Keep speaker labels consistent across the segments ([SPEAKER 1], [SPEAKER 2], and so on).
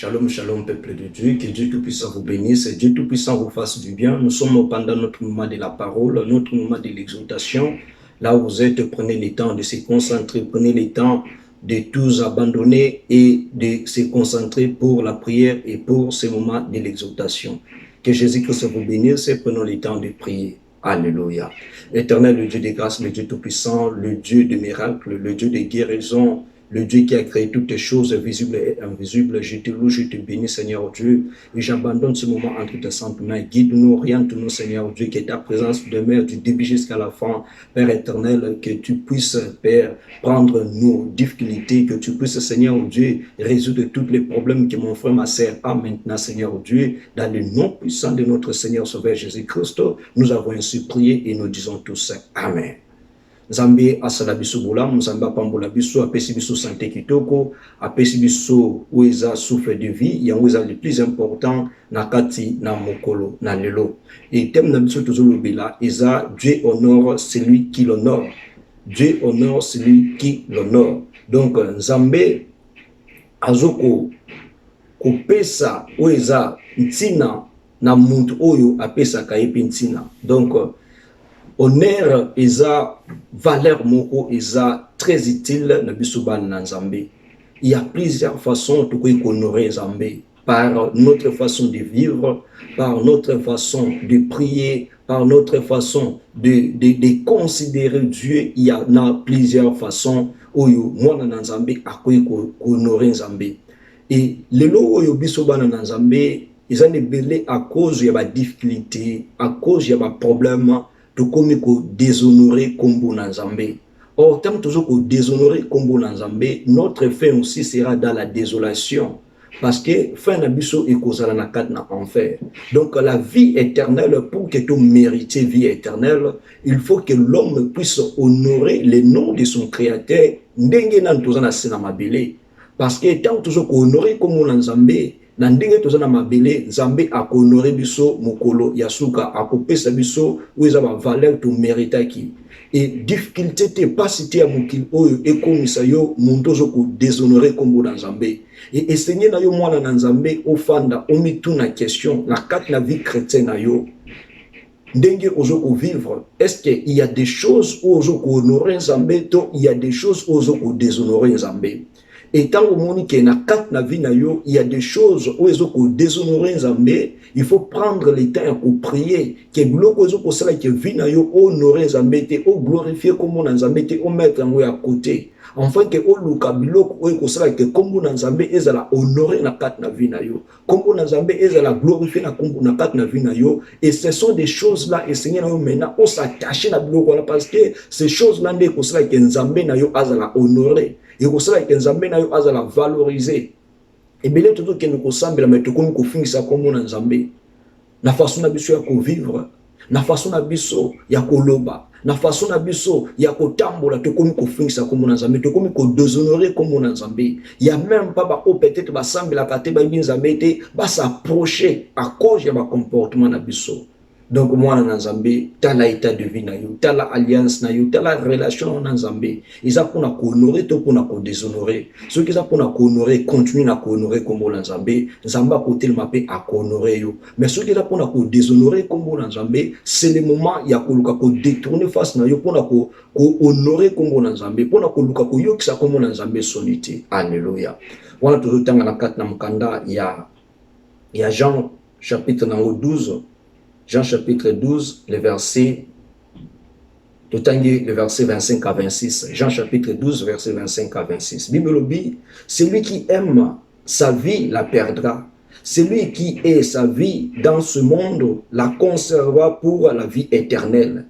[SPEAKER 1] Shalom, shalom, peuple de Dieu, que Dieu Tout-Puissant vous bénisse, Dieu Tout-Puissant vous fasse du bien. Nous sommes pendant notre moment de la parole, notre moment de l'exaltation. Là où vous êtes, prenez le temps de se concentrer, prenez le temps de tous abandonner et de se concentrer pour la prière et pour ce moment de l'exaltation. Que Jésus-Christ vous bénisse et prenons le temps de prier. Alléluia. Éternel, le Dieu de grâce, le Dieu Tout-Puissant, le Dieu de miracles, le Dieu de guérison, le Dieu qui a créé toutes les choses visibles et invisibles, je te loue, je te bénis, Seigneur Dieu, et j'abandonne ce moment entre tes saintes mains. Guide-nous, oriente-nous, Seigneur Dieu, que ta présence demeure du début jusqu'à la fin. Père éternel, que tu puisses, Père, prendre nos difficultés, que tu puisses, Seigneur Dieu, résoudre tous les problèmes que mon frère, ma sœur a maintenant, Seigneur Dieu, dans le nom puissant de notre Seigneur Sauveur Jésus-Christ. Nous avons ainsi prié et nous disons tous Amen. Nzambe asala biso bolamu, Nzambe apambola biso, apesi biso santé kitoko, apesi biso oueza souffle de vie, yango eza le plus important na kati na mokolo na lelo. Et thème na biso tozolobela eza Dieu honore celui qui l'honore. Dieu honore celui qui l'honore. Donc Nzambe azoko kopesa oueza ntina na muntu oyo apesa kayepi ntina. Donc honneur eza valeur moko eza très utile na biso bana na Nzambe. Il y a plusieurs façons de honorer Nzambe, par notre façon de vivre, par notre façon de prier, par notre façon de considérer Dieu. Il y en a plusieurs façons oyo mwana na Nzambe akoki honorer Nzambe. Et lelo oyo biso bana na Nzambe eza nebele à cause ya ba difficulté, à cause ya ba problème. Tout comme déshonorer Kombo Nzambe. Or, tant que déshonorer Kombo Nzambe, notre fin aussi sera dans la désolation. Parce que fin nabiso et kozala na kat na enfer. Donc la vie éternelle, pour que tu mérites vie éternelle, il faut que l'homme puisse honorer le nom de son créateur. Ndenge nan tozana sena mabele. Parce que tant que honorer Kombo Nzambe, na ndenge tozana mabele, Nzambe akonorer biso mokolo yasuka, akopesa biso oueza ba valeur to méritaki. Et difficulté te pas cité à mokil oyo ekomisa yo muntu ozoko déshonorer Kombo na Nzambe. Et enseigner na yo mwana na Nzambe ofanda omituna question na kati na vie chrétienne na yo. Ndenge ozoko vivre, est-ce qu'il y a des choses où ozoko honorer Nzambe to il y a des choses où ozoko déshonorer Nzambe? Et tant que na kat na vie na yo, il y a des choses où ils ont déshonoré Nzambe, il faut prendre le temps pour prier que bloko zo ko sala que vie na yo honorer Nzambe te, o glorifier comme Nzambe te, o mettre en à côté. Enfin que o luka biloko o ko sala que comme Nzambe ezala honorer na kat na vie na yo. Comme Nzambe ezala glorifier na kombo na kat na vie na yo, et ce sont des choses là et Seigneur na yo maintenant on s'attacher na biloko là parce que ces choses là ndé ko sala que Nzambe na yo azala honorer. Et que cela que Nzambe na yo azala valoriser. Et bien tout que nous kosambela mais tout comme ko fingisa comme na Nzambe. Na façon na biso ya ko vivre, na façon na biso ya ko loba, na façon na biso ya ko tambola tout comme ko fingisa comme na Nzambe, tout comme ko déshonorer comme na Nzambe. Il y a même pas ba peut-être ba sambela kate ba Nzambe te ba s'approcher à cause de ba comportement na biso. Donc moi na Nzambe tala état de vie na yo, tala alliance na yo, tala relation na Nzambe, ils a pour na honorer to pour na déshonorer. Ceux qui a pour na honorer continuer na honorer comme Nzambe, Nzamba côté le mapé à honorer yo. Mais ceux qui a pour na déshonorer comme Nzambe, c'est le moment ya ko luka ko détourner face na yo pour na ko honorer comme Nzambe, pour na ko luka ko yo kisa comme Nzambe solité. Alléluia. Wana to tanga na kat na mkanda ya Jean chapitre 12. Jean chapitre 12, le verset 25 à 26. Jean chapitre 12, verset 25 à 26. Bible dit, celui qui aime sa vie la perdra. Celui qui est sa vie dans ce monde la conservera pour la vie éternelle.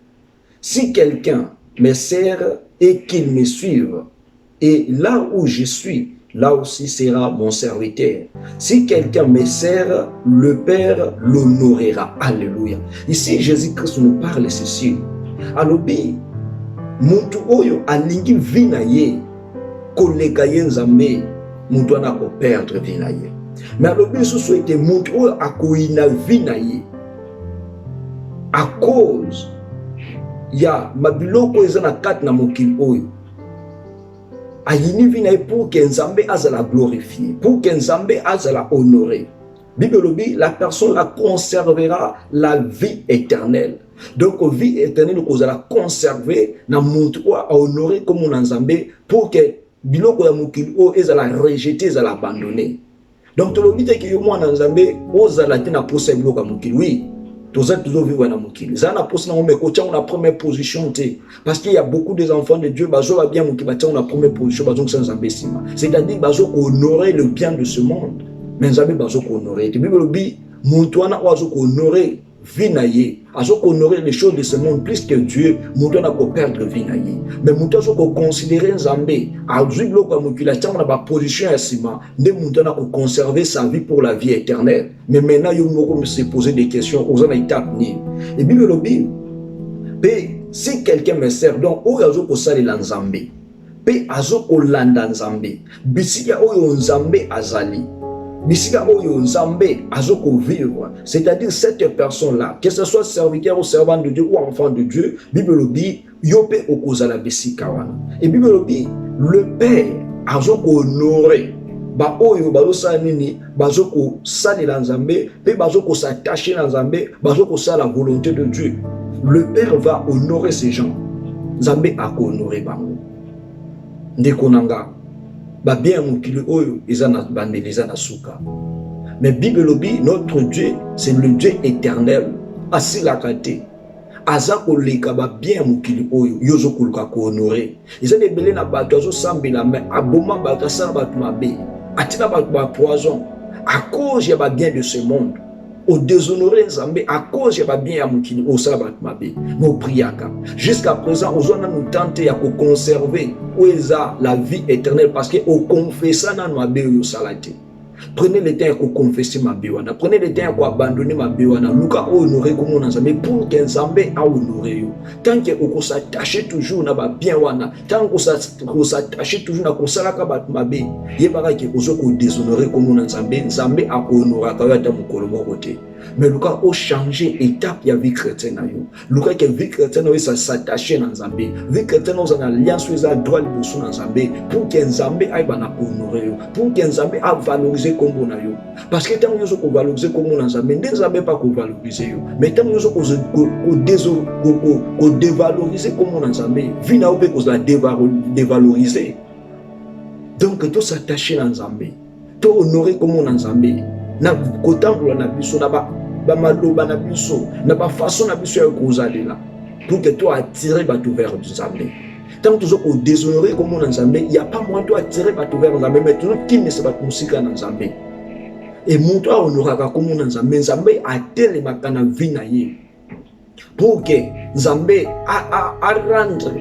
[SPEAKER 1] Si quelqu'un me sert et qu'il me suive, et là où je suis, là aussi sera mon serviteur. Si quelqu'un me sert, le Père l'honorera. Alléluia. Ici, Jésus-Christ nous parle ceci. Alobi, muntu oyo alingi vina ye, koleka ye Nzambe, muntu ana ko perdre vina ye. Mais alobi susu ete muntu oyo akoina vina ye, à cause ya mabiloko eza na kati na mokili oyo. ayini vina pour que Nzambe azala glorifié, pour que Nzambe azala honoré. Bible lobi, la personne la conservera la vie éternelle. Donc vie éternelle qu'on la conserver na muntu a honorer comme on Nzambe pour que biloko ya mukili o ezala rejeter ezala abandonner. Donc tu lobi te que yo mwana Nzambe ozala te na posa biloko ya mukili. Oui, toza toujours vivre na mukili. Ça na posa na ngomeko tia na première position te parce qu'il y a beaucoup des enfants de Dieu bazo ba bien mukili ba tia na première position bazo sans Nzambe sima. C'est-à-dire bazo honorer le bien de ce monde. Mais Nzambe bazo honorer. Tu Bible lobi muntu wana ozo honorer vie na ye, azo honorer les choses de ce monde plus que Dieu, muntu na ko perdre vie na ye. Mais muntu azo ko considérer Nzambe, azui biloko ya mukili tia na ba position ya sima, nde muntu na ko conserver sa vie pour la vie éternelle. Mais maintenant yo moko se poser des questions aux na étape ni. Et Bible lobi si quelqu'un me sert donc o azo ko salela Nzambe. Pe azo ko landa Nzambe. Bisika oyo Nzambe azali. Bisika oyo Nzambe azoko vivre, c'est-à-dire cette personne-là, que ce soit serviteur ou servant de Dieu ou enfant de Dieu, Bible lobi yope okozala bisika wana. Et Bible lobi le Père azoko honorer ba oyo bazosa nini bazoko salela Nzambe, pe bazoko s'attacher na Nzambe, bazoko sala la volonté de Dieu. Le Père va honorer ces gens. Nzambe akohonorer bango. Ndeko nanga ba bien mukili oyo ezana bandeli ezana suka. Mais Bible lobi notre Dieu c'est le Dieu éternel asila kate azako leka ba bien mukili oyo yozo kuluka ko honorer ezane belé na bato azo sambela mais aboma bato sala bato mabe atina bato ba poison à cause ya ba bien de ce monde au déshonorer Nzambe à cause ya ba bien ya mukili o sala bato mabe mo priaka jusqu'à présent ozona nous tenter à conserver la vie éternelle parce que au confessant na mabe yo salate. Prenez le temps pour confesser ma biwana. Prenez le temps pour abandonner ma biwana. Luka honorer comme on Nzambe pour que Nzambe a honoré yo. Tant que on s'attache toujours na ba bien wana, tant qu'on s'attache toujours na kosalaka ba mabe, yebaka ke ozoko déshonorer comme on Nzambe, Nzambe a honorer ka ya ta mukolo côté. Mais Luka o changer étape ya vie chrétienne na yo. Luka que vie chrétienne o s'attacher na Nzambe. Vie chrétienne o na alliance o droit liboso na Nzambe pour que Nzambe aille bana honorer yo, pour que Nzambe a valoriser comme on a yo. Parce que tant que vous valoriser comme on a Nzambe, Nzambe pas ko valoriser yo. Mais tant que vous dévaloriser comme on a Nzambe, vina ope ko la dévaloriser. Donc tout s'attacher à Nzambe, tout honorer comme on a Nzambe. Na kotambola na biso na ba maloba na biso, na ba façon na biso ya kozalela. Pour que toi attirer bato vers Nzambe. Tant que tu as déshonoré comme on a Nzambe, il n'y a pas moyen de attirer bato vers Nzambe, mais tout qui ne se bat musika na Nzambe. Et mon toi honoraka comme on a Nzambe, Nzambe a télé makana vie na ye. Pour que Nzambe a rendre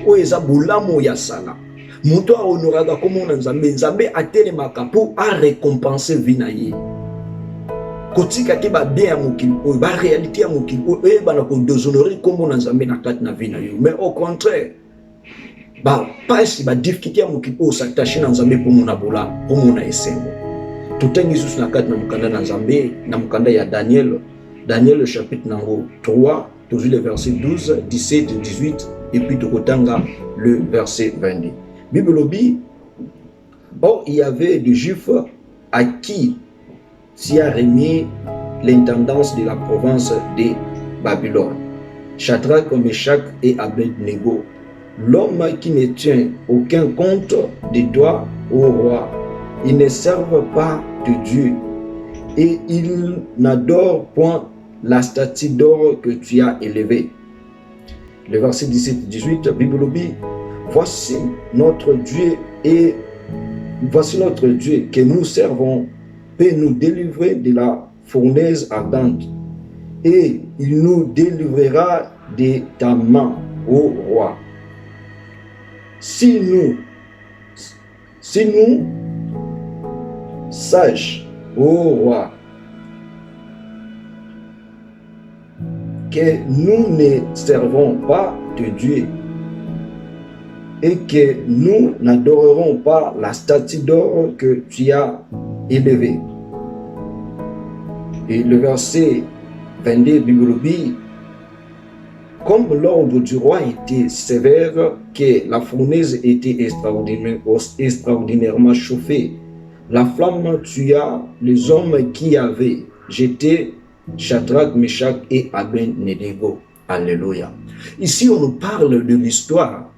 [SPEAKER 1] o eza bolamo ya sala. Mon toi honoraka comme on a Nzambe, Nzambe a télé makana pour a récompenser vie na ye. Kotika ke ba bien mokili o ba réalité ya mokili o e ba na ko déshonorer comme on a Nzambe na kat na vie na yo. Mais au contraire, ba pasi ba difficulté ya mokili o s'attacher na Nzambe pour mon abola, pour mon esengo. Tout en Jesus na kat na mukanda na Nzambe, na mukanda ya Daniel le chapitre nango 3, toujours le verset 12, 17, 18 et puis tokotanga le verset 22. Bible lobi, or il y avait des Juifs à qui s'y a remis l'intendance de la province de Babylone, Shadrach, Meshach et Abednego. L'homme qui ne tient aucun compte de toi, ô roi, ils ne servent pas de Dieu et ils n'adorent point la statue d'or que tu as élevée. Le verset 17-18, Bible dit, voici notre Dieu que nous servons peut nous délivrer de la fournaise ardente et il nous délivrera de ta main, ô roi. Si nous sache, ô roi, que nous ne servons pas de Dieu et que nous n'adorerons pas la statue d'or que tu as élevée. Et le verset 22, Bible dit, Comme l'ordre du roi était sévère, que la fournaise était extraordinairement chauffée, la flamme tua les hommes qui avaient jeté Shadrach, Meshach et Abed-Négo. Alléluia. Ici, on nous parle de l'histoire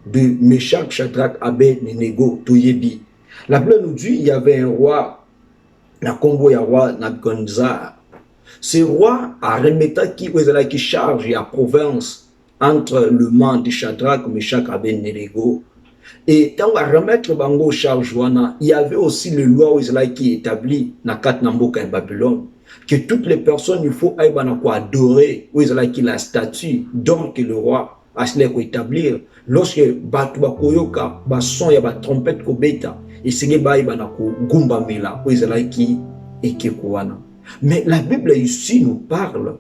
[SPEAKER 1] de Meshach, Shadrach, Abed-Négo, Toyebi. La Bible nous dit il y avait un roi, la combo ya roi Nabucodonosor. Ce roi a remis qui charge la province entre le man de Shadrach, Meshach, Abed-Négo. Et quand on va remettre bango charge, il y avait aussi le loi qui est établi dans quatre Namboka et Babylone, que toutes les personnes, il faut adorer qui la statue, donc le roi a établir. Lorsque batu bakoyoka bason ya ba trompette ko beta, et c'est ba ibana ko gumba mela qui ekekuana. Mais la Bible ici nous parle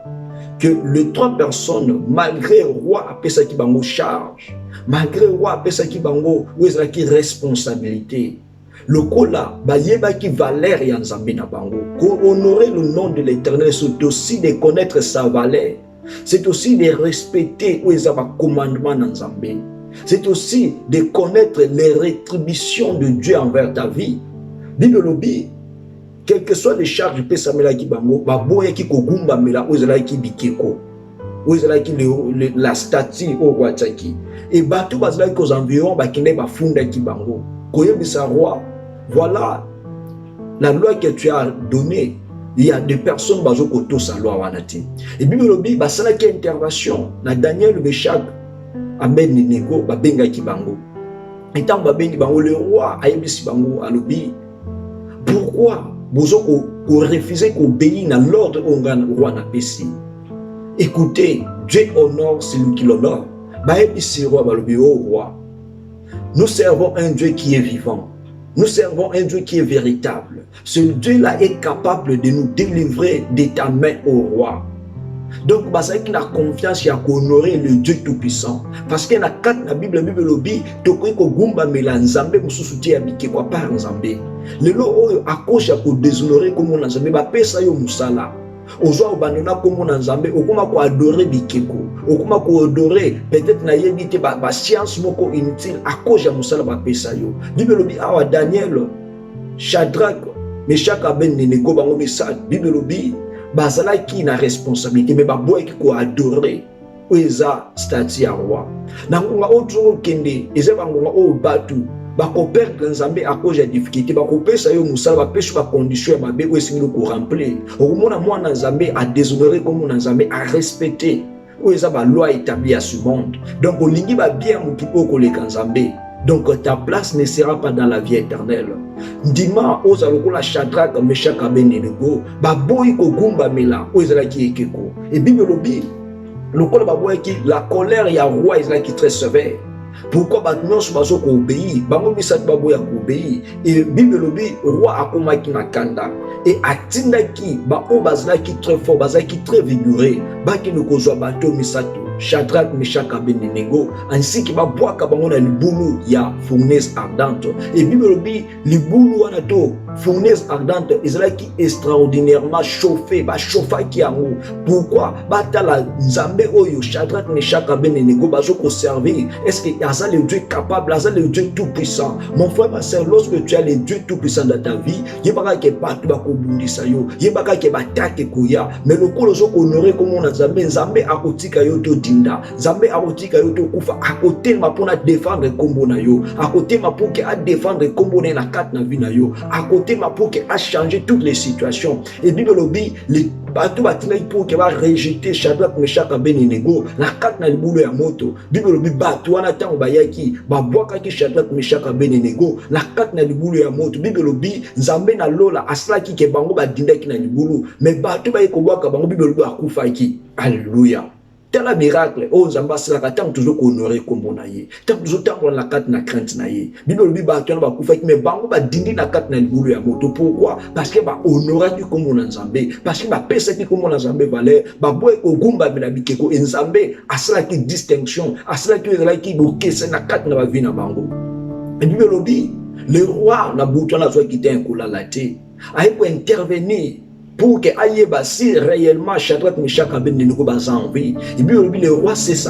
[SPEAKER 1] que les trois personnes, malgré le roi appelle ça qui bango charge, malgré le roi appelle ça qui bango qui responsabilité, le kola bayeba qui valeur ya nzambe na bango, ko honorer le nom de l'Éternel, c'est aussi de connaître sa valeur, c'est aussi de respecter les commandements na nzambe, c'est aussi de connaître les rétributions de Dieu envers ta vie. Bible lobi, quel que soit les charges pe samela ki bango baboya ki kogumba mela ozela ki bikeko ozela ki la statue au roi taki et bato bazela ki aux environs bakinde bafunda ki bango koyebisa roi, voilà la loi que tu as donnée. Il y a des personnes bazo koto sa loi wanati et Bible lobi basala ki intervention na Daniel, Meshach, Abed-Négo babenga ki bango et tant babengi bango le roi ayebisi bango alobi pourquoi vous refusez d'obéir à l'ordre du roi na pesi. Écoutez, Dieu honore celui qui l'honore. Roi, nous servons un Dieu qui est vivant. Nous servons un Dieu qui est véritable. Ce Dieu-là est capable de nous délivrer de ta main, au roi. Donc, il y a confiance à honorer le Dieu Tout-Puissant. Parce qu'il y a quatre dans la Bible, lobby, tokoi ko gumba mela nzambe mususuti abike kwa par nzambe. Lelo oyo akosha ko déshonorer comme nzambe ba pesa yo musala. Ozo obanona comme nzambe okoma ko adorer bikeko. Okoma ko adorer peut-être na yebite ba science moko inutile akosha musala ba pesa yo. Bible lobby awa Daniel, Shadrach, Meshach, Abed-Négo bango misal. Bible lobby bazala qui na responsabilité mais baboy qui ko adorer oza statue ya roi na ngonga otro kende eza bangonga o batu bako perdre nzambe à cause de difficulté bako pesa yo musala ba pesa ba condition ya mabe o esingilo ko remplir okomona mwana nzambe a déshonorer comme nzambe a respecter oza ba loi établie à ce monde donc olingi ba bien mukipo ko le nzambe. Donc ta place ne sera pas dans la vie éternelle. Ndima oza lokola Shadrach, Meshach, Abed-Négo baboyi ko gumba mela ozala ki ekeko. Et Bible lobi lokola baboyi ki la colère ya roi ezala ki très sévère. Pourquoi batnon bazo ko obéir bango misat baboya ko obéir et Bible lobi roi akoma ki nakanda et atinda ki ba o bazala ki très fort bazala ki très vigoureux ba ki nokozwa bato misato Shadrach, Meshach, Abed-Négo ainsi que baboaka bango na libulu ya fournaise ardente et Bible lobi libulu wana to fournaise ardente ezala ki extraordinairement chauffé ba chauffa ki yango. Pourquoi batala nzambe oyo Shadrach, Meshach, Abed-Négo bazo ko servir. Est-ce que Asa le Dieu capable, Asa le Dieu tout puissant? Mon frère, ma soeur, lorsque tu as le Dieu tout puissant dans ta vie, yebaka ke batu bako bundisa yo, yebaka ke batake koya, mais le kolo zo honorer comme on a nzambe akotika yo to dinda, nzambe akotika yo to kufa, akote ma pona défendre kombo na yo, akote ma pour que a défendre kombo na kat na vie na yo, akote ma pour que a changer toutes les situations. Et Bible lobi les batu batina pour que va rejeter Shadrach, Meshach, Abed-Négo na kat na libulu ya moto. Bible lobi batu wana tango bayaki babwaka ki Shadrach, Meshach, Abed-Négo na kat na libulu ya moto. Bible lobi nzambe na lola aslaki ke bango badindaki na libulu mais batu baye ko bwaka bango Bible lobi akufaki. Alléluia. Tel un miracle, oh Zamba Slaka, tant toujours honoré comme on a eu, tant toujours tant on la carte na crainte na ye. Bible bi ba tano ba kufa mais bango ba dindi na carte na libulu ya moto. Pourquoi? Parce que ba honorer du comme on a Nzambe, parce que ba pesa ki comme on a Nzambe valeur, ba boy ko gumba na bikeko Nzambe asala ki distinction, asala ki ezala ki bokese na carte na ba vie na bango. Et Bible bi le roi na buto na zo ki te nkola la te, a pour intervenir pour que ayeba si réellement Shadrach, Meshach, Abednego baza en vie. Et puis le roi s'est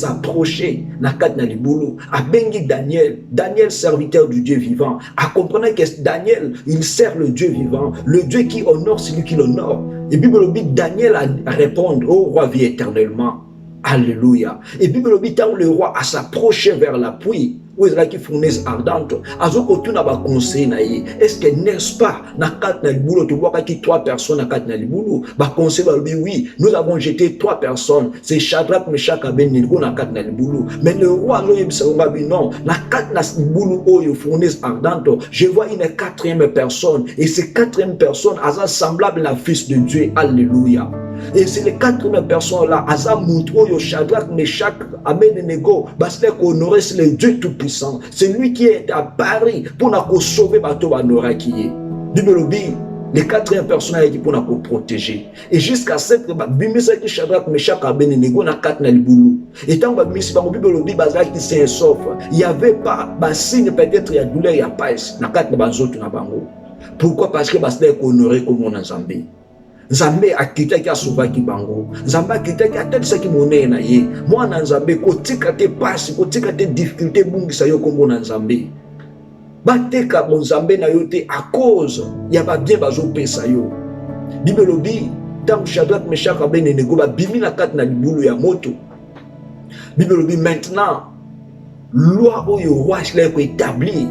[SPEAKER 1] approché na kat na libulu, a bengi Daniel, Daniel serviteur du Dieu vivant, a compris que Daniel il sert le Dieu vivant, le Dieu qui honore celui qui l'honore. Et puis Daniel a répondre au roi vit éternellement. Alléluia. Et puis le roi a s'approché vers la pluie. Où est-ce qu'il fournaise ardente? Azokotu na ba conseil na ye. Est-ce que n'est-ce pas na kat na libulu tu vois qu'il 3 personnes na kat na libulu? Ba conseil ba oui, nous avons jeté 3 personnes. C'est Shadrach, Meshach, Abednego na kat na libulu. Mais le roi lo yebisa ba non, na kat na libulu oyo fournaise ardente, je vois une 4e personne et cette 4e personne asa semblable à fils de Dieu. Alléluia. Et c'est les 4 personnes là, Azamut, Oyo, Shadrach, Meshach, Abednego, parce qu'honorer c'est le Dieu Tout-Puissant. C'est lui qui est à Paris pour nous sauver bateau Anora qui est. Les 4 personnes qui pour nous protéger. Et jusqu'à cette bimisa qui Shadrach, Meshach, Abednego na 4 na libulu. Et tant que bimisa ba Bible dit bazaki qui c'est sauf, il y avait pas ba signe peut-être il y a douleur il y a pas na 4 na bazoto na bango. Pourquoi? Parce que parce que honorer comme on a Zambie. Nzambe akitaki asovaki bango, Nzambe akitaki atalisaki monene na ye. Mwana Nzambe kotika te pasi, kotika te difficulté bungisa yo kombo na Nzambe. Bateka bon Nzambe na yo te à cause ya ba bien bazopesa yo. Bible lobi tant Shadrach, Meshach, Abednego ba bimi na kat na libulu ya moto. Bible lobi maintenant loi oyo roi ko établir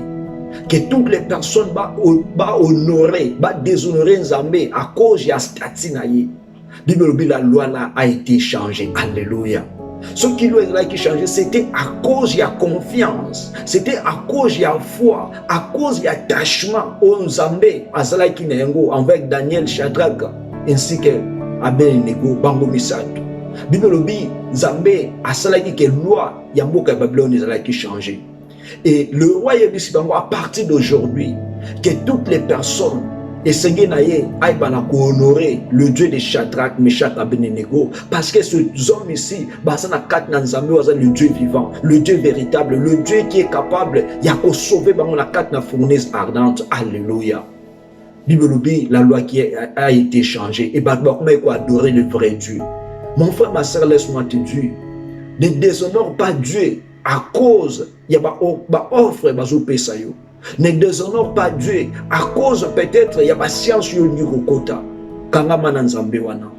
[SPEAKER 1] que toutes les personnes va honorer, va déshonorer Nzambe à cause de la statue. La loi là a été changée. Alléluia. Ce qui lui a été changé, c'était à cause de la confiance, c'était à cause de la foi, à cause de l'attachement au Nzambe, avec Daniel, Shadrach, ainsi que Abednego, Bango Misato. Bible lobi Nzambe a salaki que loi ya mboka ya Babylone ezalaki changé. Et le roi Yebisibango, à partir d'aujourd'hui, que toutes les personnes essayer de honorer le Dieu de Shadrach, Meshach, Abednego, parce que ce homme ici, le Dieu vivant, le Dieu véritable, le Dieu qui est capable de sauver la fournaise ardente. Alléluia. Bible, la loi qui a été changée, et comment il faut adorer le vrai Dieu. Mon frère, ma soeur, laisse-moi te dire, ne déshonore pas Dieu à cause il y a ba offre bazo pesa yo. Ne déshonore pas Dieu à cause peut-être il y a ba science yo ni kokota. Kanga mana Nzambe wana.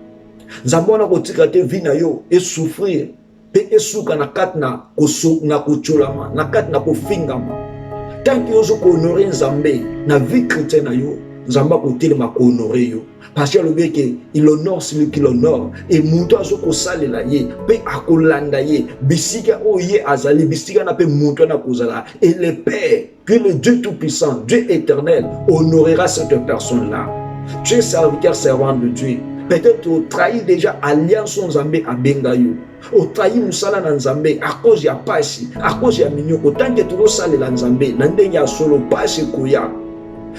[SPEAKER 1] Nzambe wana kotika te vina yo et souffrir pe esuka na katna koso na kocholama na katna kofingama. Tant que yo ko honorer Nzambe na vie chrétienne na yo, Nzambe ko telema ko honorer yo. Parce que le bien qu'il honore celui qui l'honore. Et mouto azoko salela ye, pe akolanda ye, bisika oye azali, bisika na pe mouto na kozala. Et le Père, que le Dieu Tout-Puissant, Dieu éternel, honorera cette personne-là. Tu es serviteur, servant de Dieu. Peut-être tu trahis déjà alliance Nzambe à Bengayo. Tu trahis Moussala Nzambe à cause ya pasi, à cause ya minyoko. Tant que tu veux salela Nzambe, nandenya solo pasi koya.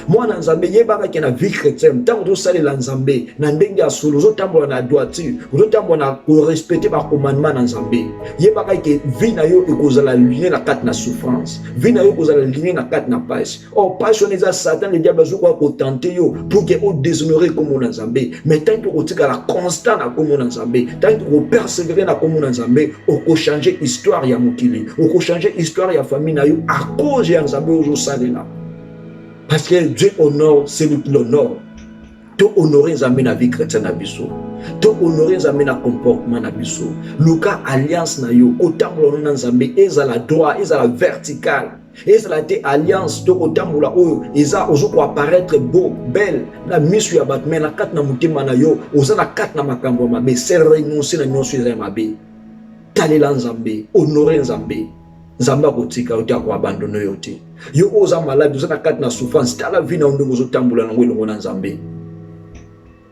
[SPEAKER 1] Moi Nzambe yebaka ke na vie chrétienne tant que sale la Nzambe na ndenge ya solo zotambola na droiture zotambola na ko respecter ba commandement na Nzambe yebaka ke vie na yo ekozala lié na kat na souffrance vie na yo ekozala lié na kat na page passion eza Satan le diable zo ko tenter yo pour que o déshonorer comme na Nzambe mais tant que o tika la constant na comme na Nzambe tant que o persévérer na comme na Nzambe o ko changer histoire ya mokili o ko changer histoire ya famille na yo à cause ya Nzambe ozo salela. Parce que Dieu honore celui qui l'honore. Tu honorer Nzambe na vie chrétienne na biso. Tu honorer Nzambe na comportement na biso. Luka alliance na yo. Kotambola na Nzambe ezala droit, ezala vertical. Ezala te alliance to kotambola oyo eza ozoko apparaître beau, belle na misu ya batme na kat na mutema na yo. Oza na kat na makambo mabe. C'est renoncer na nyonso eza mabe. Talela Nzambe, honorer Nzambe. Nzamba kotika uti ko abandonner yo te. Yo oza malade, oza na kat na souffrance, tala vie na ndongo zo tambola na ngwelo na Nzambe.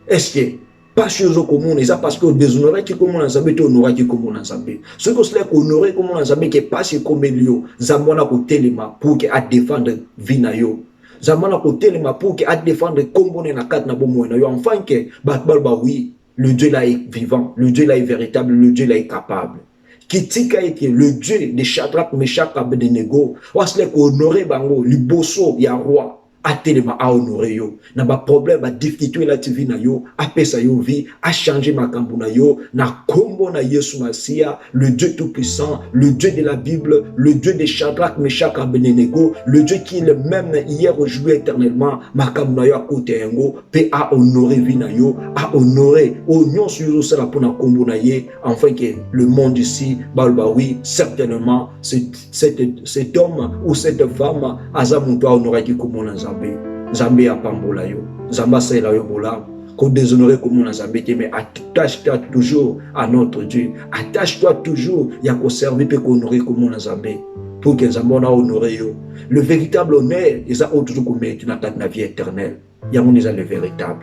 [SPEAKER 1] Est-ce que pas chez eux communes, ça parce que déshonorer qui comme on Nzambe te honorer qui comme on Nzambe. Ce que cela honorer comme on Nzambe qui pas chez comme Elio, Nzamba na ko telema pour que a défendre vie na yo. Nzamba na ko telema pour que a défendre kombo na kat na bomo na yo. Enfin que ba oui, le Dieu là est vivant, le Dieu là est véritable, le Dieu là est capable. Qui tika ete le Dieu de Shadrach, Meshach, Abednego, wasle ko honorer bango liboso ya roi atelema a honorer yo na ba problème ba difficulté la TV na yo apesa yo vie a changer makambo na yo na kombo na Yesu Masia, le Dieu tout puissant, le Dieu de la Bible, le Dieu de Shadrach, Meshach et Abednego, le Dieu qui est le même hier aujourd'hui éternellement makambo na yo a côté yango pe a honorer vie na yo a honorer au nyon sur sala pour na kombo na ye enfin que le monde ici balba oui certainement cet homme ou cette femme azamuntu a honorer qui comme na Nzambe a pambola yo Nzamba sela yo bola qu'on déshonorer comme on a zabété, mais attache-toi toujours à notre Dieu. Attache-toi toujours, il y a qu'on servir et qu'on honorer comme on a zabé. Pour que Nzambe a honoré yo. Le véritable honneur, ils ont toujours comme tu n'attends la vie éternelle. Il y a le véritable.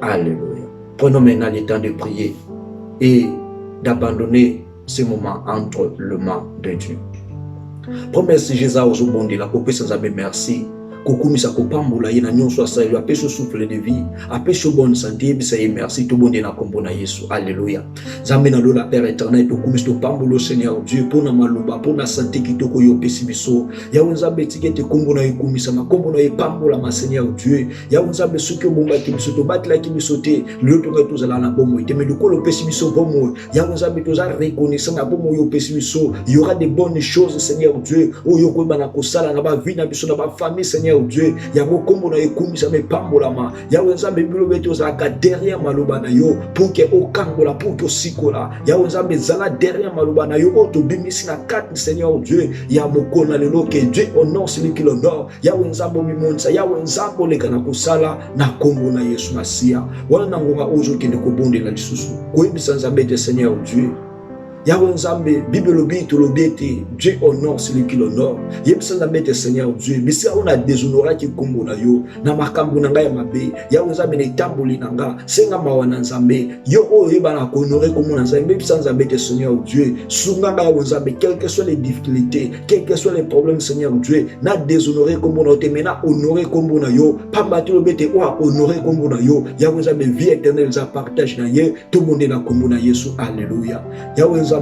[SPEAKER 1] Alléluia. Prenons maintenant le temps de prier et d'abandonner ce moment entre les mains de Dieu. Promesse Jésus aux bon de la copie sans Nzambe merci. Kokumisa kopambola ye na nyonso asali apesho souffle de vie apesho bonne santé bisa ye merci to bonde na kombo na Yesu alléluia Nzambe na lola Père éternel to kumisa to pambolo Seigneur Dieu pona maloba pona santé kitoko yo pesi biso ya Nzambe tikete kombo na yekumisa makombo na ye pambola ma Seigneur Dieu ya Nzambe soki bomba ki biso to batela ki biso te loto ka tozala na bomo te me lokolo pesi biso bomo ya Nzambe toza reconnaissant na bomo yo pesi biso il y aura des bonnes choses Seigneur Dieu o yo ko bana ko sala na ba vie na biso na ba famille Seigneur Dieu yango kombo na yekumisa me pambolama yawe Nzambe bilobe tozalaka derrière maloba na yo pour que okangola pour que sikola yawe Nzambe zala derrière maloba na yo oto bimisi na kati Seigneur Dieu ya mokona lelo que Dieu honore celui qui l'honore yawe Nzambe mimonsa yawe Nzambe leka na kusala na kombo na Yesu Masia wana ngonga ozo kende ko bondela lisusu koyebisa Nzambe de Seigneur Dieu Yahweh Nzambe, Bible lobi to lobiete, Dieu honore celui qui l'honore. Yebisa Nzambe te Seigneur Dieu, mais si on a déshonoré ki kombo na yo, na makambo na nga ya mabe, Yahweh Nzambe ne tamboli na nga, senga mawana Nzambe, yo o yeba na ko honorer kombo na Nzambe, yebisa Nzambe te Seigneur Dieu, sunga nga Yahweh Nzambe, quelles que soient les difficultés, quels que soient les problèmes Seigneur Dieu, na déshonorer kombo na te, mais na honorer kombo na yo, pamba te lobete o a honorer kombo na yo, Yahweh Nzambe vie éternelle za partage na ye, tout monde na kombo na Yesu, alléluia. Yahweh Nzambe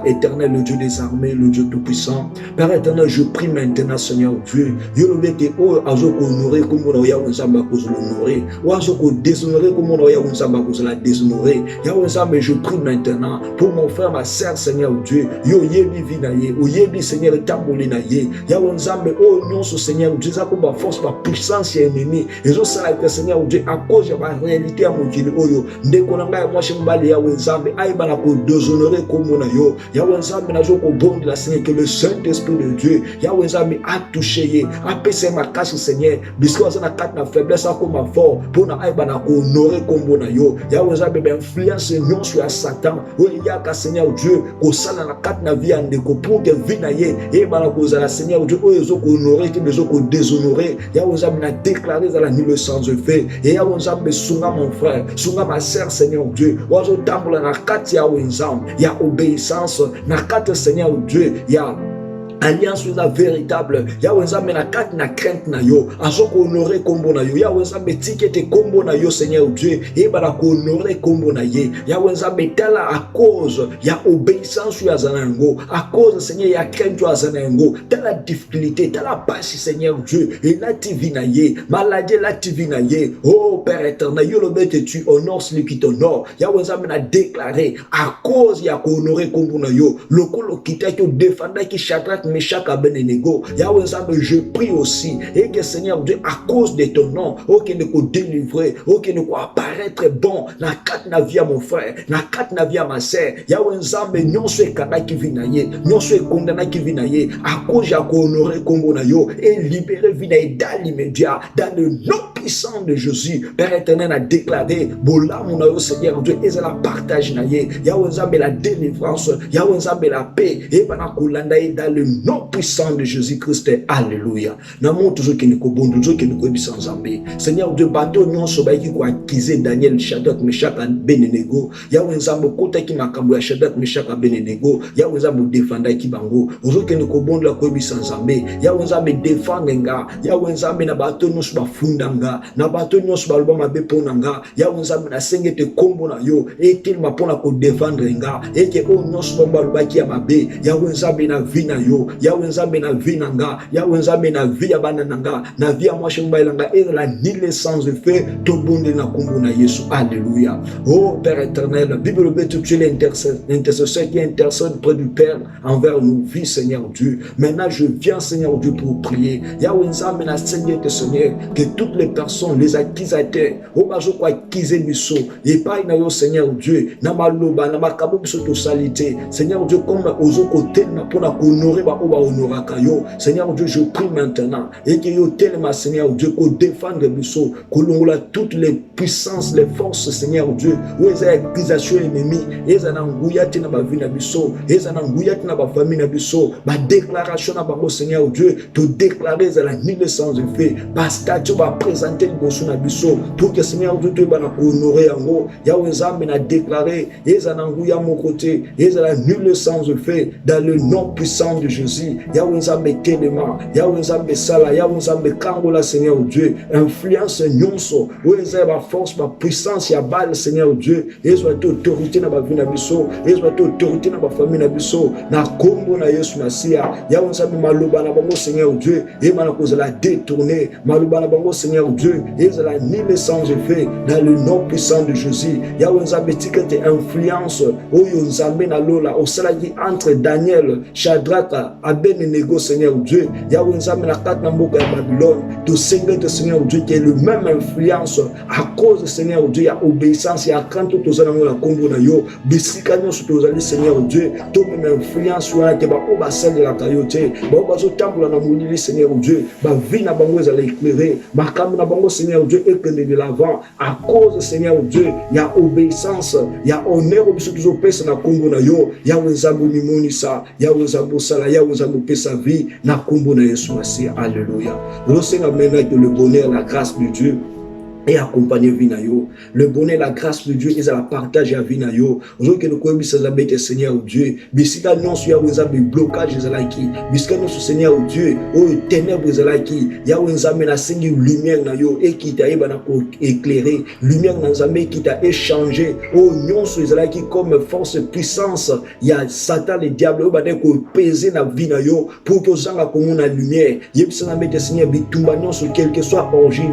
[SPEAKER 1] éternel, le Dieu des armées, le Dieu tout-puissant. Père éternel, je prie maintenant, Seigneur Dieu. Yo le bete o azoko honorer comme on a Nzamba cause l'honorer. O azoko déshonorer comme on a Nzamba cause la déshonorer. Yahweh Nzamba, je prie maintenant pour mon frère, ma sœur, Seigneur Dieu. Yo yebi vinaye, o yebi Seigneur tamboli na ye. Yahweh Nzamba, oh non, ce Seigneur Dieu, ça comme ma force, ma puissance est ennemie. Et je sais que Seigneur Dieu, à cause de ma réalité à mon Dieu, oyo, ndekonanga moi chembali Yahweh Nzamba, aïba na ko déshonorer comme on a yo. Yahweh Nzamba na joko bon de la Seigneur que le Saint-Esprit de Dieu, Yahweh Nzamba a touché ye, a pèsé ma cache Seigneur, bisco ça na kat na faiblesse comme ma fort, pour na aïba na ko honorer comme on a yo. Yahweh Nzamba ben influence non sur Satan, o ya ka Seigneur Dieu, ko sala na kat na vie ande ko pour que vie na ye, et ba na ko za Seigneur Dieu, o yo ko honorer te bezo ko déshonorer. Yahweh Nzamba na déclarer dans la nuit le sans effet, et Yahweh Nzamba sunga mon frère, sunga ma sœur Seigneur Dieu, ozo tambola na kat Yahweh Nzamba, ya obéissance na kat Seigneur Dieu, ya alliance la véritable. Yahweh Nzambe na kat na crainte na yo, azoko honorer kombo na yo. Yahweh Nzambe tikete kombo na yo Seigneur Dieu, et ba na ko honorer kombo na ye. Yahweh Nzambe tala à cause ya obéissance ya zanango, à cause Seigneur ya crainte ya zanango, tala difficulté, tala passe Seigneur Dieu, et la TV na ye, maladie la TV na ye. Oh Père éternel, yo le bête tu honore celui qui t'honore. Yahweh Nzambe na déclaré à cause ya ko honorer kombo na yo, lokolo kita ki défendre ki Shadrach Meshach et Abednego. Yahweh Nzambe, je prie aussi et que Seigneur Dieu, à cause de ton nom, aucun ne peut délivrer, aucun ne peut apparaître bon. Na kat na vie à mon frère, na kat na vie à ma sœur. Yahweh Nzambe, non soit kada qui vit na ye, non soit condamné qui vit na ye, à cause ya ko honorer kombo na yo et libérer vie na ye dans l'immédiat, dans le nom puissant de Jésus. Père éternel a déclaré, bola mon yo Seigneur Dieu, et la partage na ye. Yahweh Nzambe la délivrance, Yahweh Nzambe la paix, et bana kolanda dans le nom puissant de Jésus-Christ. Alléluia. Namo toujours qui nous cobondo, toujours qui nous cobisan Nzambe. Seigneur Dieu, bateau non soba qui ko accuser Daniel, Shadrach, Meshach et Abednego. Yahweh Nzambe kota ki makambo ya Shadrach, Meshach et Abednego. Yahweh Nzambe défendre ki bango. Toujours qui nous cobondo la cobisan Nzambe. Yahweh Nzambe défendre nga. Yahweh Nzambe na bateau non soba fundanga. Na bateau non soba loba mabe ponanga. Yahweh Nzambe na sengete kombo na yo. Et qu'il m'a pona ko défendre nga. Et que o non soba loba ki ya mabe. Yahweh Nzambe na vie na yo. yo yawe nzambe na vie nanga yawe nzambe na vie ya bana nanga na vie ya mwashe mbaye nanga ezala nile sans effet tobonde na kombo na Yesu. Alléluia. Oh Père éternel, la Bible veut que tu es l'intercesseur qui intercède près du Père envers nos vies, Seigneur Dieu. Maintenant je viens, Seigneur Dieu, pour prier. Yawe nzambe na Seigneur que Seigneur, que toutes les personnes, les accusateurs, au bajo kwa akize biso, et pas na yo Seigneur Dieu, na maloba na makabo biso to salité. Seigneur Dieu, comme ozo côté na pour na honorer ba oba honoraka yo. Seigneur Dieu, je prie maintenant et que yo tellement Seigneur Dieu ko défendre biso, ko longola toutes les puissances, les forces Seigneur Dieu. Où est accusation ennemi, eza na nguyati na ba vie na biso, eza na nguyati na ba famille na biso, ba déclaration na ba Seigneur Dieu, to déclarer za la nul sans effet. Basta tu vas présenter le bosso na biso pour que Seigneur Dieu te ba na honorer yango. Yawe nzambe na déclarer eza na nguya mon côté, eza la nul sans effet dans le nom puissant de Jésus. Yawe nzambe telema, yawe nzambe sala, yawe nzambe kangola Seigneur Dieu, influence nyonso, où eza ba force, ba puissance ya bal Seigneur Dieu, ezo ate autorité na ba vie na biso, ezo ate autorité na ba famille na biso, na kombo na Yesu Masia. Yawe nzambe maloba na bango Seigneur Dieu, et mana kozala détourner, maloba na bango Seigneur Dieu, ezala nil sans effet dans le nom puissant de Jésus. Yawe nzambe tikete influence oyo nzambe na lola osalaki entre Daniel, Shadrach, Abednego Seigneur Dieu. Yawe nzambe na kati na mboka ya Babylone, to sengete Seigneur Dieu qui est le même influence à cause Seigneur Dieu ya obéissance ya crainte tozala na kombo na yo bisika nyonso tozali Seigneur Dieu, to même influence wana te ba oba sel de la kayote ba oba zo tambola na molili Seigneur Dieu, ba vie na bango ezala éclairé, ba kambo na bango Seigneur Dieu ekende de l'avant à cause Seigneur Dieu ya obéissance ya honneur biso tuzo pesa na kombo na yo. Yawe nzambe mimonisa, yawe nzambe sala, yawe nzambe pesa vie na kombo na Yesu Masia. Alléluia. Nous seigneur maintenant que le bonheur, la grâce de Dieu et accompagner Vinayo. Le bonheur, la grâce de Dieu, ils la partagent à Vinayo. Aujourd'hui, que nous connaissons le Seigneur Dieu. Bisika non sur le blocage de la qui. Bisika non sur Seigneur Dieu. Oh, ténèbres de la qui. Yahweh nous amène à signer lumière na yo et qui t'a éclairé. Lumière nous amène qui t'a échangé. Oh, non sur la qui comme force puissance. Il y a Satan le diable. Oh, bah dès qu'on pèse na Vinayo pour que ça la commune la lumière. Yebisa na mette Seigneur bitumba non sur quel que soit origine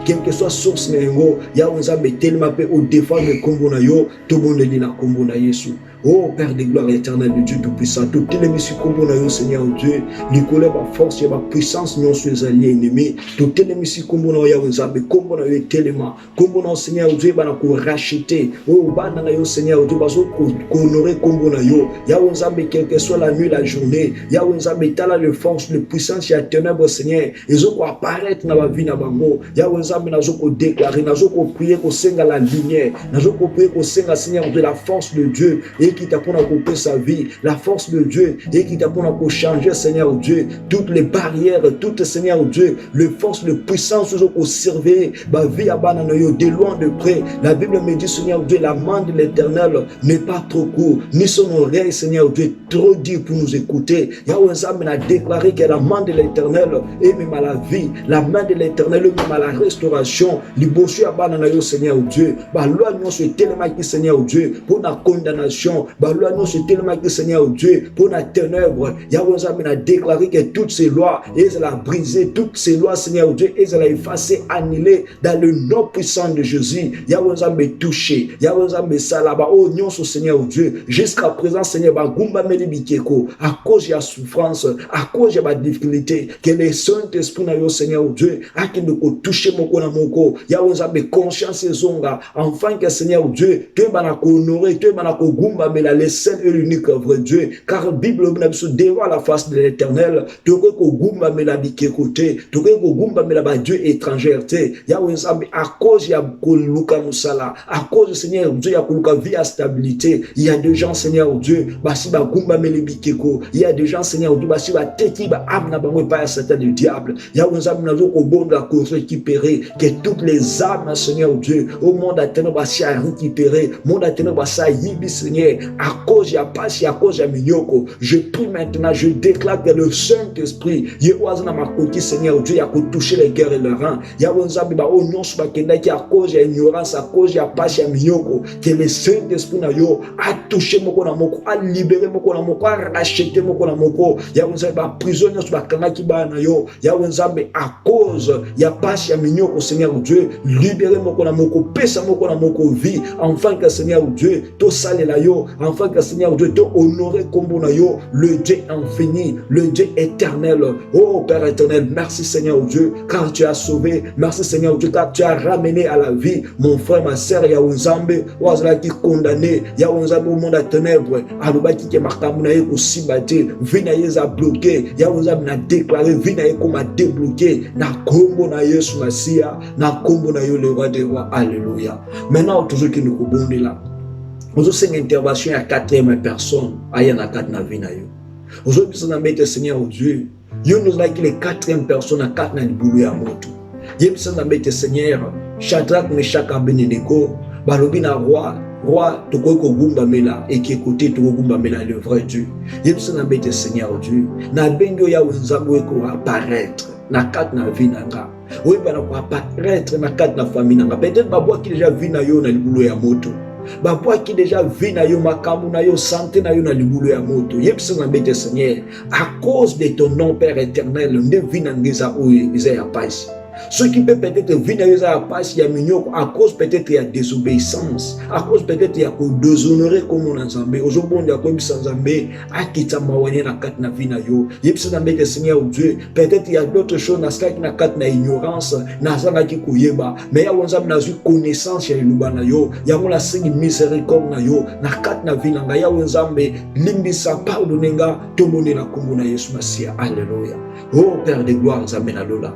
[SPEAKER 1] quel que soit source na yango yawe nzambe telema pe au défendre kombo na yo to bondeli na kombo na Yesu. Oh Père de gloire éternel de Dieu tout-puissant, tout élémisi kombo na yo Seigneur Dieu, Nicolas ba force ya ba puissance nyon sur les alliés ennemis, tout élémisi kombo na yo nzambe kombo na yo telema, kombo na Seigneur Dieu ba na ko racheter, oh bana na yo Seigneur Dieu ba zo ko honorer kombo na yo, yawe nzambe quelle que soit la nuit la journée, yawe nzambe tala de force, de puissance ya ténèbres Seigneur, ils ont ko apparaître na ba vie na bango, yawe nzambe na zo ko déclarer, na zo ko prier ko senga la lumière, na zo ko prier ko senga Seigneur de la force de Dieu et qui t'apprend à couper sa vie, la force de Dieu et qui t'apprend à changer Seigneur Dieu, toutes les barrières, toutes Seigneur Dieu, les forces, les puissances au servir, ma vie à bananayo de loin de près. La Bible me dit Seigneur Dieu, la main de l'Éternel n'est pas trop court, ni son oreille Seigneur Dieu trop dur pour nous écouter. Yahweh Nzambe a déclaré que la main de l'Éternel est même à la vie, la main de l'Éternel est même à la restauration. Libosu à bananayo Seigneur Dieu, bah loi nous se tellement qui Seigneur Dieu pour la condamnation. Loi nous c'est tellement que Seigneur Dieu pour la ténèbre. Yahweh Nzambe a déclaré que toutes ces lois, ils ont brisé toutes ces lois Seigneur Dieu, ils ont effacé, annulé dans le nom puissant de Jésus. Yahweh Nzambe touché, Yahweh Nzambe salaba oh non sur Seigneur Dieu. Jusqu'à présent Seigneur bagumba meli bikeko à cause de la souffrance, à cause de la difficulté que le Saint-Esprit na yo Seigneur Dieu a qui nous toucher moko na moko. Yahweh Nzambe conscience zonga enfin que Seigneur Dieu que bana ko honorer, que bana ko gumba mais le seul et l'unique vrai Dieu, car la Bible nous devant la face de l'Éternel, tu veux que Gumba me la bique côté, tu veux que Gumba me la Dieu étrangerté, Yahweh Nzambe à cause ya koluka musala, à cause du Seigneur Dieu ya koluka vie à stabilité, il y a des gens Seigneur Dieu, basi ba Gumba me le bique ko, il y a des gens Seigneur Dieu basi ba teki ba amna ba pas Satan du diable, Yahweh Nzambe nazo ko bon la cause récupérer que toutes les âmes, Seigneur Dieu, au monde à ténèbres, à récupérer, monde à ténèbres, à yibi, Seigneur, à cause de Pasi, à cause de Minyoko. Je prie maintenant, je déclare que le Saint-Esprit, Yehoazana Makoti, Seigneur Dieu, a touché les guerres et le rang. Yahweh ba au nom subakenda qui à cause de l'ignorance, à cause de Pasi, à Minyoko, que le Saint-Esprit a touché moko na moko, a libéré moko na moko, a racheté moko na moko. Yahweh ba prisonnier subakana qui ba na yo. Yahweh à cause ya Pasi, à Minyoko, Seigneur Dieu, libéré moko na moko, pesa moko na moko vie, enfin que Seigneur Dieu, to salé la yo, enfin que Seigneur Dieu, to honoré comme na yo, le Dieu infini, le Dieu éternel. Oh Père éternel, merci Seigneur Dieu, car tu as sauvé, merci Seigneur Dieu, car tu as ramené à la vie mon frère, ma sœur, Yahweh Wazala qui condamné, Yahweh au monde à ténèbres, Alobaki qui est marqué pour sibate, Vinaïs a bloqué, Yahweh a déclaré, Vinaïs comme a débloqué, na kombo na Yesu Masia, na kombo na yo le roi des rois, alléluia. Maintenant, toujours qui nous coubonde là, nous avons une intervention à 4e personne, aya na 4 na vie na yo. Nous avons besoin de mettre Seigneur Dieu, yo nous avons les 4e personne à 4 na libulu ya moto. Yo besoin de mettre Seigneur, Shadrach, Meshach, Abednego, balobi na roi, toko gumba mela et qui écouter toko gumba mela le vrai Dieu. Yo besoin de mettre Seigneur Dieu, na bengo ya nzambe ko apparaître na 4 na vie na nga. Oui, ben on va apparaître na 4 na famille na nga. Peut-être babwa qui déjà vie na yo na libulu ya moto. Babwa qui déjà vie na yo makamu na yo santé na yo na libulu ya moto. Yebisa na bete Seigneur, à cause de ton nom Père éternel, ne vie na ngeza ou Isaïa Pasi. Ce qui peut peut-être venir à Pasi, à cause peut-être il y a désobéissance, à cause peut-être il y a déshonoré comme on a zambé. Aujourd'hui, il y a comme ça zambé, à qui t'a mawané na kat na vina yo. Yepsa na bete Seigneur Dieu. Peut-être il y a d'autres choses na skak na kat na ignorance, na zanga ki kuyeba. Mais ya wanzam na zu connaissance ya luba na yo. Ya wala singi miséricorde na yo. Na kat na vina nga ya wanzambe limbisa pardonnenga tomone na kombo na Yesu Masia. Alléluia. Oh Père de gloire zambé na lola.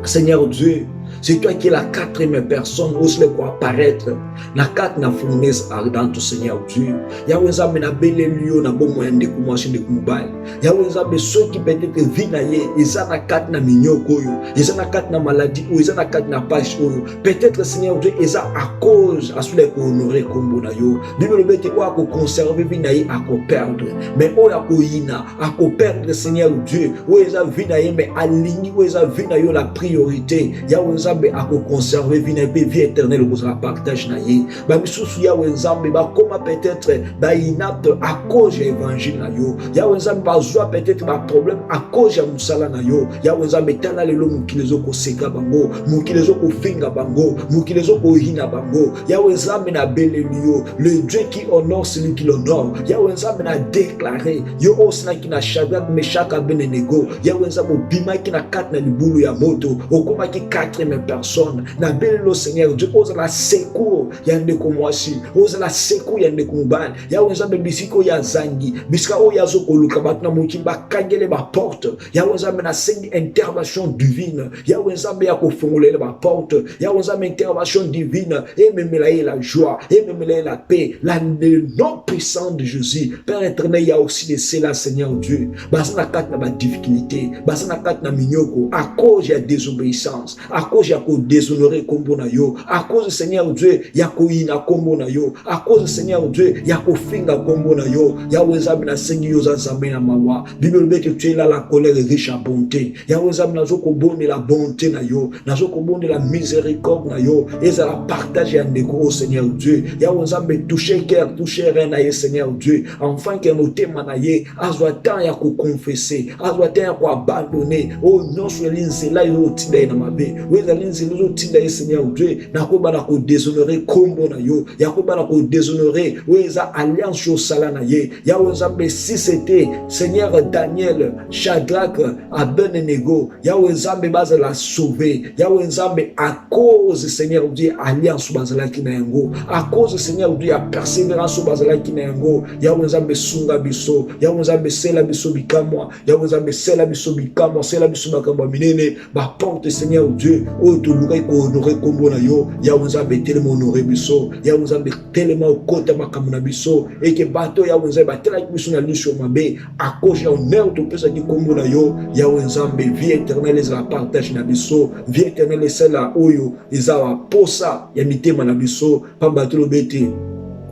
[SPEAKER 1] Seigneur Dieu, c'est toi qui es la 4e personne, ose le quoi apparaître. Na 4 na fournaise ardente, Seigneur Dieu. Yahweh Zambé na belle lieu na bon moyen de commencer de kumbai. Yahweh Zambé ceux qui peut-être vivent na ye, ils ont na 4 na minyoko yo, ils ont na 4 na maladie ou ils ont na 4 na page yo. Peut-être Seigneur Dieu, ils ont à cause à celui qui honorer comme na yo. Bible bete quoi ko conserver vie na ye à ko perdre. Mais o ya ko yina à ko perdre Seigneur Dieu. Ou ils ont vie na ye mais aligné ou ils ont vie na yo la priorité. Yahweh Zambé a conservé vie éternelle pour la partage na ye. Ba misusu Yahweh Zambé ba comment peut-être ba inapte à cause de l'évangile na yo. Yahweh Zambé ba joie peut-être ba problème à cause de musala na yo. Yahweh Zambé tala lelo mukilezo ko seka bango, mukilezo ko finga bango, mukilezo ko hina bango. Yahweh Zambé na belle lieu, le Dieu qui honore celui qui l'honore. Yahweh Zambé na déclaré yo osna ki na Shadrach, Meshach, Abednego. Yahweh Zambé bima ki na 4 na libulu ya moto. Okoma ki 4e personne na belo Seigneur Dieu ose la secours yande komwasi ose la secours yande kumbal ya wenzambe bisiko ya zangi bisika o ya zokoluka batna mukimba kangele ba porte ya wenzambe na sengi intervention divine ya wenzambe ya kofungulela ba porte ya wenzambe intervention divine et même la joie et même la paix le nom puissant de Jésus Père éternel. Il y a aussi de cela Seigneur Dieu basana kat na ba difficulté basana kat na minyoko à cause de désobéissance à cause ya ko déshonorer kombo na yo à cause Seigneur Dieu ya ko ina kombo na yo à cause Seigneur Dieu ya ko finga kombo na yo ya wezabi na sengi yo za zambe na mawa Bible dit que tu es là la colère est riche en bonté ya wezabi na zo ko bonne la bonté na yo na zo ko bonne la miséricorde na yo et ça la partage ya ndeko Seigneur Dieu ya wezabi toucher cœur toucher rein na ye Seigneur Dieu enfin que nous téma na ye azwa temps ya ko confesser azwa temps ya ko abandonner oh non sur l'insela yo tida na mabe weza l'insela yo tida Seigneur Dieu na ko bana ko déshonorer kombo na yo ya ko bana ko déshonorer weza alliance yo sala na ye ya wezambe si c'était Seigneur Daniel Shadrach Abednego ya wezambe baza la sauver ya wezambe à cause Seigneur Dieu alliance bazala kina yango à cause Seigneur Dieu ya persévérance bazala kina yango ya wezambe sunga biso ya wezambe sela biso bikamwa ya wezambe sela biso bikamwa sela biso makamwa minene ba porte Seigneur Dieu oyo tolukai kohonore kombo na yo yawe nzambe telema honore biso yawe nzambe telema okota makambo na biso eke bato yawe nzambe batelaki biso na liso mabe à cause ya honneur topesaki kombo na yo yawe nzambe vie éternelle ezala partage na biso vie éternelle esala oyo ezala posa ya mitema na biso pamba tolobi ete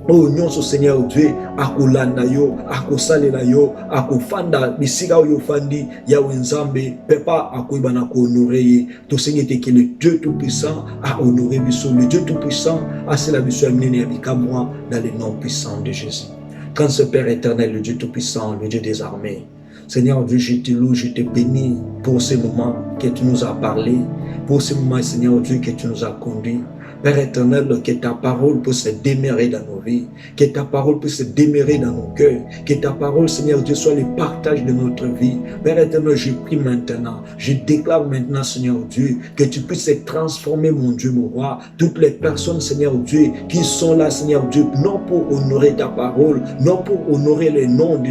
[SPEAKER 1] oyo nyonso Seigneur Dieu akolanda yo akosalela yo akofanda bisika oyo ofandi yawe nzambe pepa akoyeba na kohonore ye tosengi ete ke le Dieu tout-puissant a honoré biso le Dieu tout-puissant asala biso ya minene ya bikamwa dans le nom puissant de Jésus. Quand ce Père éternel, le Dieu tout-puissant, le Dieu des armées, Seigneur Dieu, je te loue, je te bénis pour ce moment que tu nous as parlé, pour ce moment, Seigneur Dieu, que tu nous as conduit. Père éternel, que ta parole puisse se demeurer dans nos vies, que ta parole puisse se demeurer dans nos cœurs, que ta parole, Seigneur Dieu, soit le partage de notre vie. Père éternel, je prie maintenant, je déclare maintenant, Seigneur Dieu, que tu puisses se transformer, mon Dieu, mon roi, toutes les personnes, Seigneur Dieu, qui sont là, Seigneur Dieu, non pour honorer ta parole, non pour honorer le nom de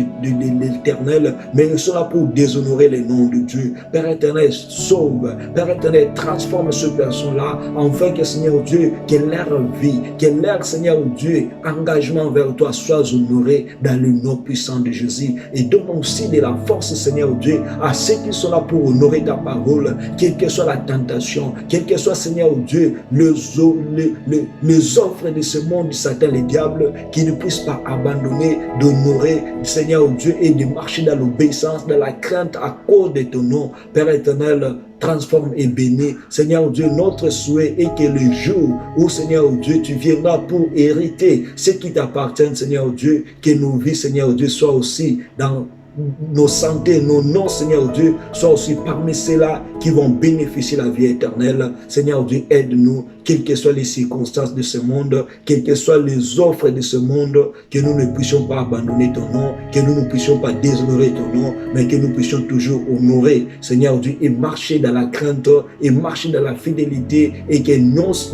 [SPEAKER 1] l'Éternel, mais ils sont là pour déshonorer le nom de Dieu. Père éternel, sauve, Père éternel, transforme ces personnes-là, afin que, Seigneur Dieu, que leur vie, que leur, Seigneur Dieu, engagement vers toi soit honoré dans le nom puissant de Jésus. Et donne aussi de la force, Seigneur Dieu, à ceux qui sont là pour honorer ta parole, quelle que soit la tentation, quel que soit, Seigneur Dieu, les offres de ce monde, du Satan, les diables, qui ne puissent pas abandonner d'honorer, Seigneur Dieu, et de marcher dans l'obéissance, dans la crainte à cause de ton nom. Père éternel, transforme et bénis, Seigneur Dieu, notre souhait est que le jour où, Seigneur Dieu, tu viendras pour hériter ce qui t'appartient, Seigneur Dieu, que nos vies, Seigneur Dieu, soient aussi dans nos santé, nos noms, Seigneur Dieu, soient aussi parmi ceux-là qui vont bénéficier de la vie éternelle. Seigneur Dieu, aide-nous, quelles que soient les circonstances de ce monde, quelles que soient les offres de ce monde, que nous ne puissions pas abandonner ton nom, que nous ne puissions pas déshonorer ton nom, mais que nous puissions toujours honorer, Seigneur Dieu, et marcher dans la crainte, et marcher dans la fidélité, et que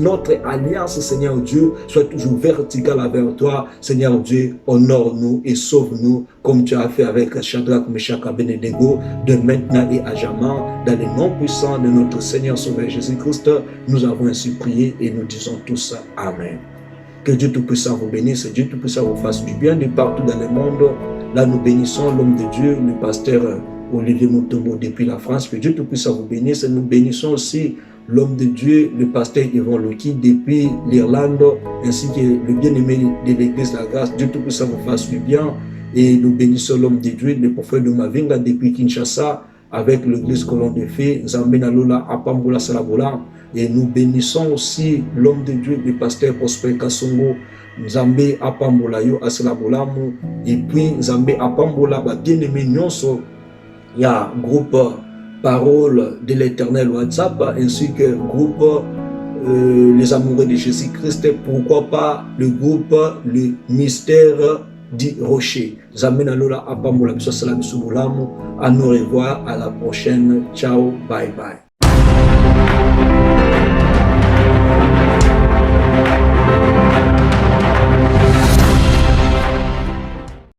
[SPEAKER 1] notre alliance, Seigneur Dieu, soit toujours verticale vers toi. Seigneur Dieu, honore-nous et sauve-nous, comme tu as fait avec Shadrach, Meshach et Abednego, de maintenant et à jamais, dans le nom puissant de notre Seigneur Sauveur Jésus-Christ, nous avons ainsi prié et nous disons tous Amen. Que Dieu Tout-Puissant vous bénisse, Dieu Tout-Puissant vous fasse du bien de partout dans le monde. Là, nous bénissons l'homme de Dieu, le pasteur Olivier Mutombo depuis la France. Que Dieu Tout-Puissant vous bénisse. Nous bénissons aussi l'homme de Dieu, le pasteur Yvon Loki depuis l'Irlande, ainsi que le bien-aimé de l'Église de la Grâce. Dieu Tout-Puissant vous fasse du bien. Et nous bénissons l'homme de Dieu, le prophète de Mavinga depuis Kinshasa, avec l'église Colombe de Fée, Zambé Nalola, Apambola Salabola. Et nous bénissons aussi l'homme de Dieu, le pasteur Prosper Kassongo, Zambé Apambola Yo Asalabolamu. Et puis Zambé Apambola, bien-aimé Nyonso, il y a groupe Parole de l'Éternel WhatsApp, ainsi que groupe Les Amoureux de Jésus-Christ, pourquoi pas le groupe Le Mystère dit Rocher. Zamena Lola Apambola Biso Salam Subulamu. À nous revoir à la prochaine. Ciao, bye bye.